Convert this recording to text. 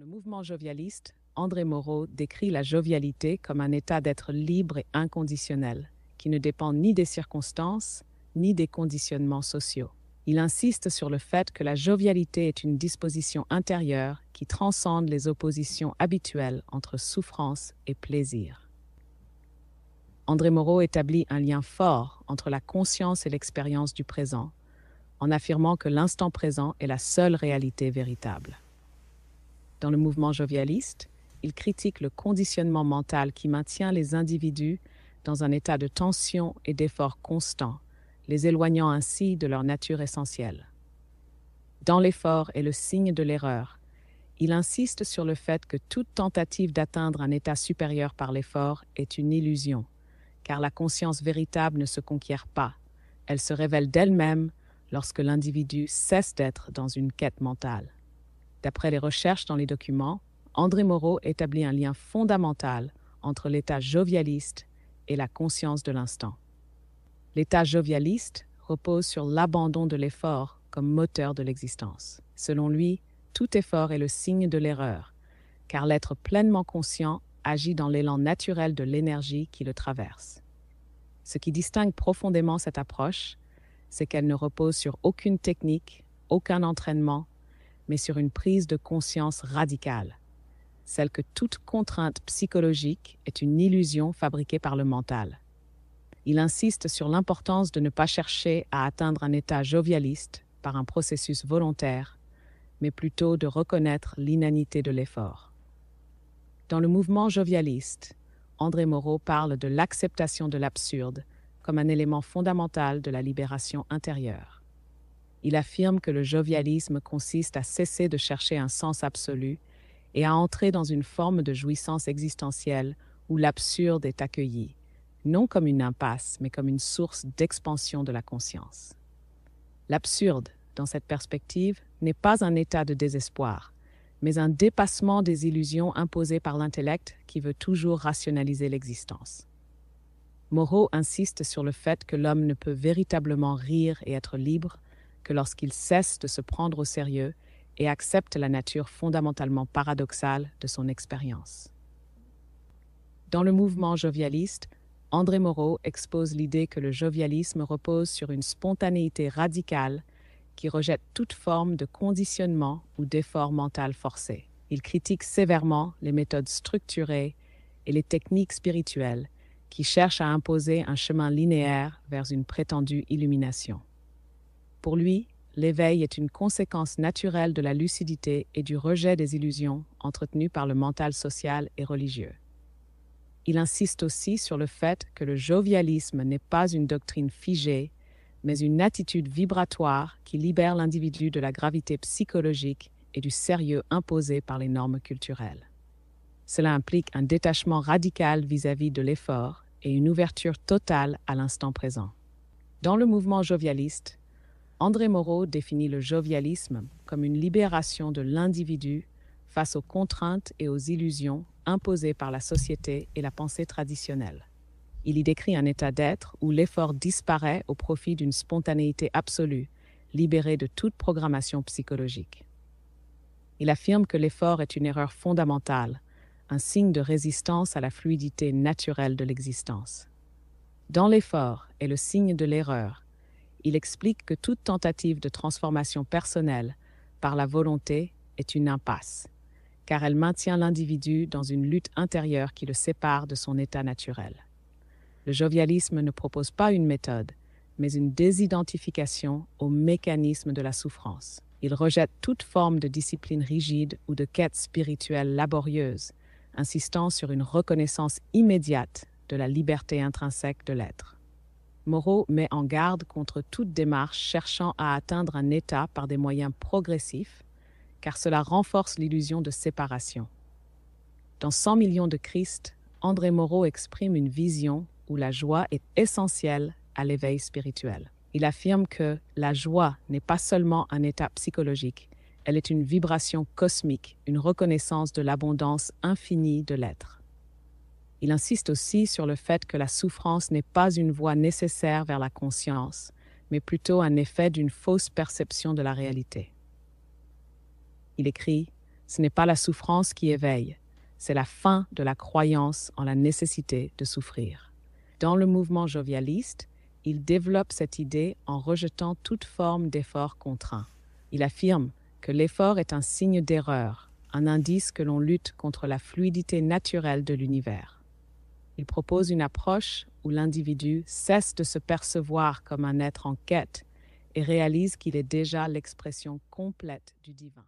le mouvement jovialiste, André Moreau décrit la jovialité comme un état d'être libre et inconditionnel, qui ne dépend ni des circonstances, ni des conditionnements sociaux. Il insiste sur le fait que la jovialité est une disposition intérieure qui transcende les oppositions habituelles entre souffrance et plaisir. André Moreau établit un lien fort entre la conscience et l'expérience du présent, en affirmant que l'instant présent est la seule réalité véritable. Dans le mouvement jovialiste, il critique le conditionnement mental qui maintient les individus dans un état de tension et d'effort constant, les éloignant ainsi de leur nature essentielle. Dans l'effort est le signe de l'erreur. Il insiste sur le fait que toute tentative d'atteindre un état supérieur par l'effort est une illusion, car la conscience véritable ne se conquiert pas. Elle se révèle d'elle-même lorsque l'individu cesse d'être dans une quête mentale. D'après les recherches dans les documents, André Moreau établit un lien fondamental entre l'état jovialiste et la conscience de l'instant. L'état jovialiste repose sur l'abandon de l'effort comme moteur de l'existence. Selon lui, tout effort est le signe de l'erreur, car l'être pleinement conscient agit dans l'élan naturel de l'énergie qui le traverse. Ce qui distingue profondément cette approche, c'est qu'elle ne repose sur aucune technique, aucun entraînement, mais sur une prise de conscience radicale, celle que toute contrainte psychologique est une illusion fabriquée par le mental. Il insiste sur l'importance de ne pas chercher à atteindre un état jovialiste par un processus volontaire, mais plutôt de reconnaître l'inanité de l'effort. Dans le mouvement jovialiste, André Moreau parle de l'acceptation de l'absurde comme un élément fondamental de la libération intérieure. Il affirme que le jovialisme consiste à cesser de chercher un sens absolu et à entrer dans une forme de jouissance existentielle où l'absurde est accueilli, non comme une impasse, mais comme une source d'expansion de la conscience. L'absurde, dans cette perspective, n'est pas un état de désespoir, mais un dépassement des illusions imposées par l'intellect qui veut toujours rationaliser l'existence. Moreau insiste sur le fait que l'homme ne peut véritablement rire et être libre que lorsqu'il cesse de se prendre au sérieux et accepte la nature fondamentalement paradoxale de son expérience. Dans le mouvement jovialiste, André Moreau expose l'idée que le jovialisme repose sur une spontanéité radicale qui rejette toute forme de conditionnement ou d'effort mental forcé. Il critique sévèrement les méthodes structurées et les techniques spirituelles qui cherchent à imposer un chemin linéaire vers une prétendue illumination. Pour lui, l'éveil est une conséquence naturelle de la lucidité et du rejet des illusions entretenues par le mental social et religieux. Il insiste aussi sur le fait que le jovialisme n'est pas une doctrine figée, mais une attitude vibratoire qui libère l'individu de la gravité psychologique et du sérieux imposé par les normes culturelles. Cela implique un détachement radical vis-à-vis de l'effort et une ouverture totale à l'instant présent. Dans le mouvement jovialiste, André Moreau définit le jovialisme comme une libération de l'individu face aux contraintes et aux illusions imposées par la société et la pensée traditionnelle. Il y décrit un état d'être où l'effort disparaît au profit d'une spontanéité absolue, libérée de toute programmation psychologique. Il affirme que l'effort est une erreur fondamentale, un signe de résistance à la fluidité naturelle de l'existence. Dans l'effort est le signe de l'erreur. Il explique que toute tentative de transformation personnelle par la volonté est une impasse, car elle maintient l'individu dans une lutte intérieure qui le sépare de son état naturel. Le jovialisme ne propose pas une méthode, mais une désidentification au mécanisme de la souffrance. Il rejette toute forme de discipline rigide ou de quête spirituelle laborieuse, insistant sur une reconnaissance immédiate de la liberté intrinsèque de l'être. Moreau met en garde contre toute démarche cherchant à atteindre un état par des moyens progressifs, car cela renforce l'illusion de séparation. Dans 100 millions de Christ, André Moreau exprime une vision où la joie est essentielle à l'éveil spirituel. Il affirme que la joie n'est pas seulement un état psychologique, elle est une vibration cosmique, une reconnaissance de l'abondance infinie de l'être. Il insiste aussi sur le fait que la souffrance n'est pas une voie nécessaire vers la conscience, mais plutôt un effet d'une fausse perception de la réalité. Il écrit « Ce n'est pas la souffrance qui éveille, c'est la fin de la croyance en la nécessité de souffrir. Dans le mouvement jovialiste, il développe cette idée en rejetant toute forme d'effort contraint. Il affirme que l'effort est un signe d'erreur, un indice que l'on lutte contre la fluidité naturelle de l'univers. Il propose une approche où l'individu cesse de se percevoir comme un être en quête et réalise qu'il est déjà l'expression complète du divin.